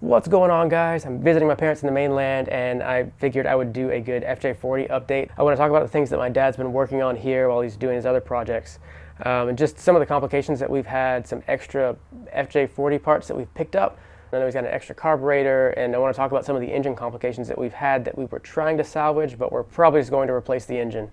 What's going on, guys? I'm visiting my parents in the mainland and I figured I would do a good FJ40 update. I want to talk about the things that my dad's been working on here while he's doing his other projects, and just some of the complications that we've had, some extra FJ40 parts that we've picked up. I know he's got an extra carburetor, and I want to talk about some of the engine complications that we've had that we were trying to salvage, but we're probably just going to replace the engine,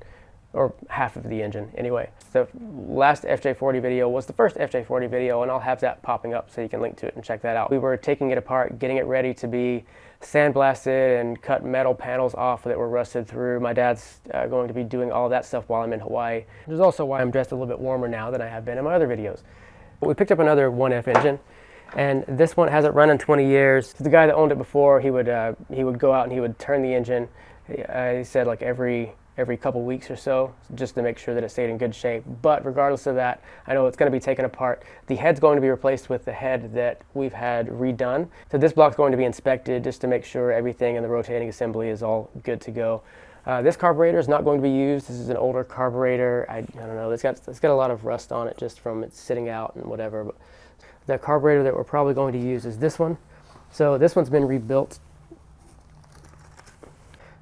or half of the engine anyway. The last FJ40 video was the first FJ40 video, and I'll have that popping up so you can link to it and check that out. We were taking it apart, getting it ready to be sandblasted and cut metal panels off that were rusted through. My dad's going to be doing all of that stuff while I'm in Hawaii. Which is also why I'm dressed a little bit warmer now than I have been in my other videos. But we picked up another 1F engine, and this one hasn't run in 20 years. The guy that owned it before, he would go out and he would turn the engine. He said like every couple weeks or so, just to make sure that it stayed in good shape. But regardless of that, I know it's going to be taken apart. The head's going to be replaced with the head that we've had redone. So this block's going to be inspected just to make sure everything in the rotating assembly is all good to go. This carburetor is not going to be used. This is an older carburetor. I don't know, it's got a lot of rust on it just from it sitting out and whatever. But the carburetor that we're probably going to use is this one. So this one's been rebuilt.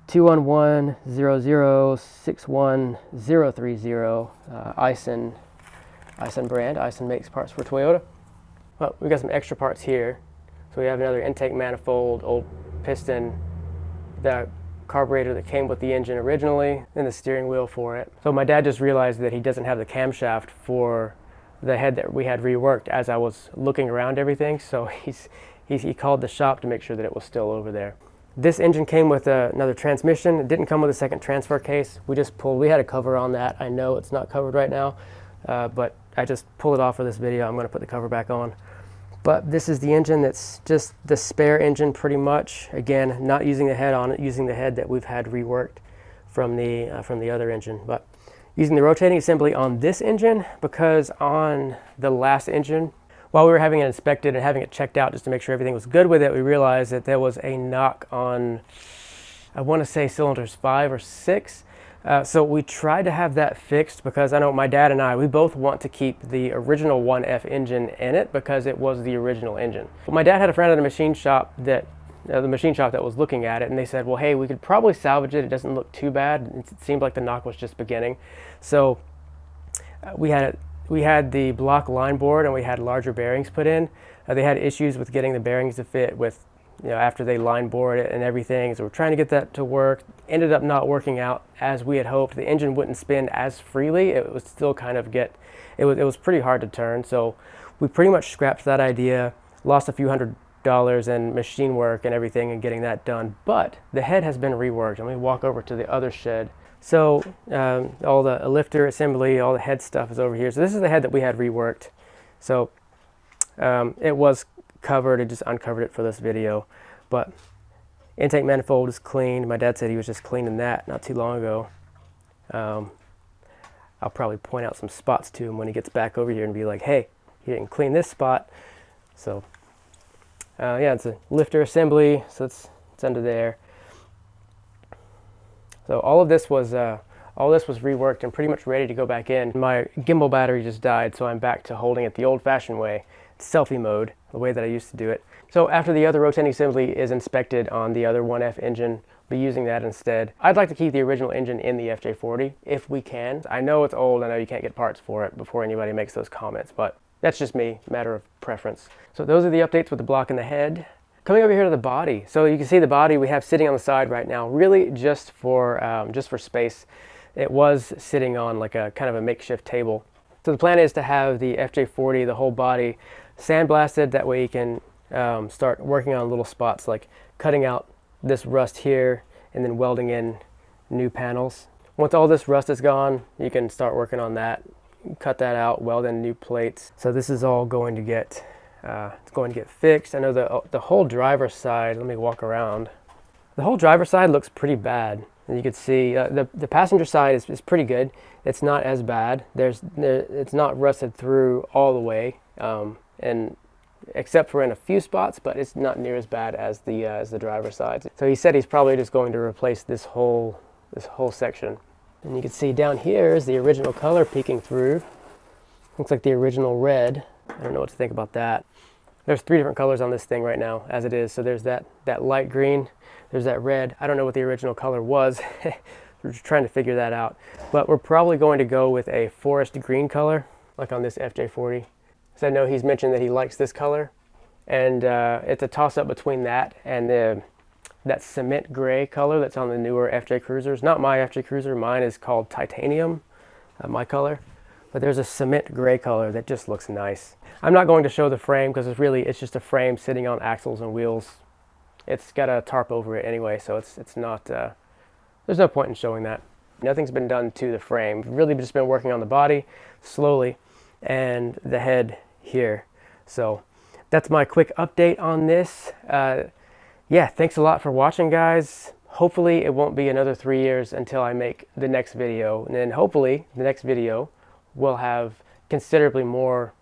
211-00-61030, Eisen brand. Eisen makes parts for Toyota. Well, we got some extra parts here. So we have another intake manifold, old piston, the carburetor that came with the engine originally, and the steering wheel for it. So my dad just realized that he doesn't have the camshaft for the head that we had reworked as I was looking around everything. So he called the shop to make sure that it was still over there. This engine came with another transmission. It didn't come with a second transfer case. We had a cover on that. I know it's not covered right now, but I just pulled it off for this video. I'm going to put the cover back on. But this is the engine that's just the spare engine pretty much. Again, not using the head on it, using the head that we've had reworked from the other engine. But using the rotating assembly on this engine, because on the last engine, while we were having it inspected and having it checked out just to make sure everything was good with it, we realized that there was a knock on, I want to say cylinders 5 or 6. So we tried to have that fixed because I know my dad and we both want to keep the original 1F engine in it because it was the original engine. But my dad had a friend at a machine shop that was looking at it, and they said, well, hey, we could probably salvage it. It doesn't look too bad. It seemed like the knock was just beginning. So we had the block line board and we had larger bearings put in. They had issues with getting the bearings to fit with, after they line bored it and everything. So we're trying to get that to work. Ended up not working out as we had hoped. The engine wouldn't spin as freely. It was still kind of it was pretty hard to turn. So we pretty much scrapped that idea, lost a few $100s in machine work and everything and getting that done. But the head has been reworked. Let me walk over to the other shed. So all the lifter assembly, all the head stuff is over here. So this is the head that we had reworked. So it was covered. I just uncovered it for this video. But intake manifold is cleaned. My dad said he was just cleaning that not too long ago. I'll probably point out some spots to him when he gets back over here and be like, hey, you didn't clean this spot. So yeah, it's a lifter assembly. So it's under there. So all this was reworked and pretty much ready to go back in. My gimbal battery just died, so I'm back to holding it the old-fashioned way, selfie mode, the way that I used to do it. So after the other rotating assembly is inspected on the other 1F engine, I'll be using that instead. I'd like to keep the original engine in the FJ40 if we can. I know it's old, I know you can't get parts for it before anybody makes those comments, but that's just me, matter of preference. So those are the updates with the block and the head. Coming over here to the body. So you can see the body we have sitting on the side right now, really just for space. It was sitting on like a kind of a makeshift table. So the plan is to have the FJ40, the whole body, sandblasted. That way you can start working on little spots like cutting out this rust here and then welding in new panels. Once all this rust is gone, you can start working on that, cut that out, weld in new plates. So this is all going to get it's going to get fixed. I know the whole driver's side, let me walk around. The whole driver's side looks pretty bad. And you can see the passenger side is pretty good. It's not as bad. It's not rusted through all the way, and except for in a few spots, but it's not near as bad as the driver's side. So he said he's probably just going to replace this whole section. And you can see down here is the original color peeking through. Looks like the original red. I don't know what to think about that. There's 3 different colors on this thing right now as it is. So there's that light green, there's that red. I don't know what the original color was. We're just trying to figure that out. But we're probably going to go with a forest green color, like on this FJ40. So I know he's mentioned that he likes this color. And it's a toss-up between that and that cement gray color that's on the newer FJ Cruisers. Not my FJ Cruiser, mine is called titanium, my color. But there's a cement gray color that just looks nice. I'm not going to show the frame because it's just a frame sitting on axles and wheels. It's got a tarp over it anyway, so it's not, there's no point in showing that. Nothing's been done to the frame. We've really just been working on the body slowly and the head here. So that's my quick update on this. Yeah, thanks a lot for watching, guys. Hopefully it won't be another 3 years until I make the next video. And then hopefully the next video will have considerably more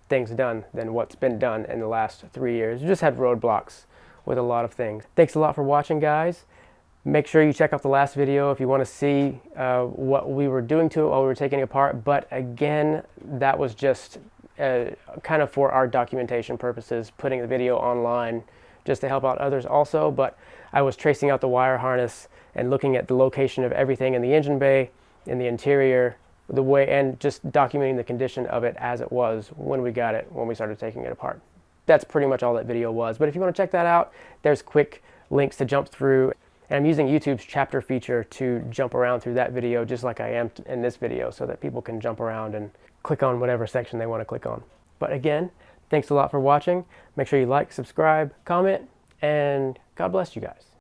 things done than what's been done in the last 3 years. We just had roadblocks with a lot of things. Thanks a lot for watching, guys. Make sure you check out the last video if you want to see what we were doing to it while we were taking it apart. But again, that was just kind of for our documentation purposes, putting the video online just to help out others also. But I was tracing out the wire harness and looking at the location of everything in the engine bay, in the interior, the way, and just documenting the condition of it as it was when we got it, when we started taking it apart. That's pretty much all that video was. But if you want to check that out, there's quick links to jump through. And I'm using YouTube's chapter feature to jump around through that video just like I am in this video, so that people can jump around and click on whatever section they want to click on. But again, thanks a lot for watching. Make sure you like, subscribe, comment, and God bless you guys.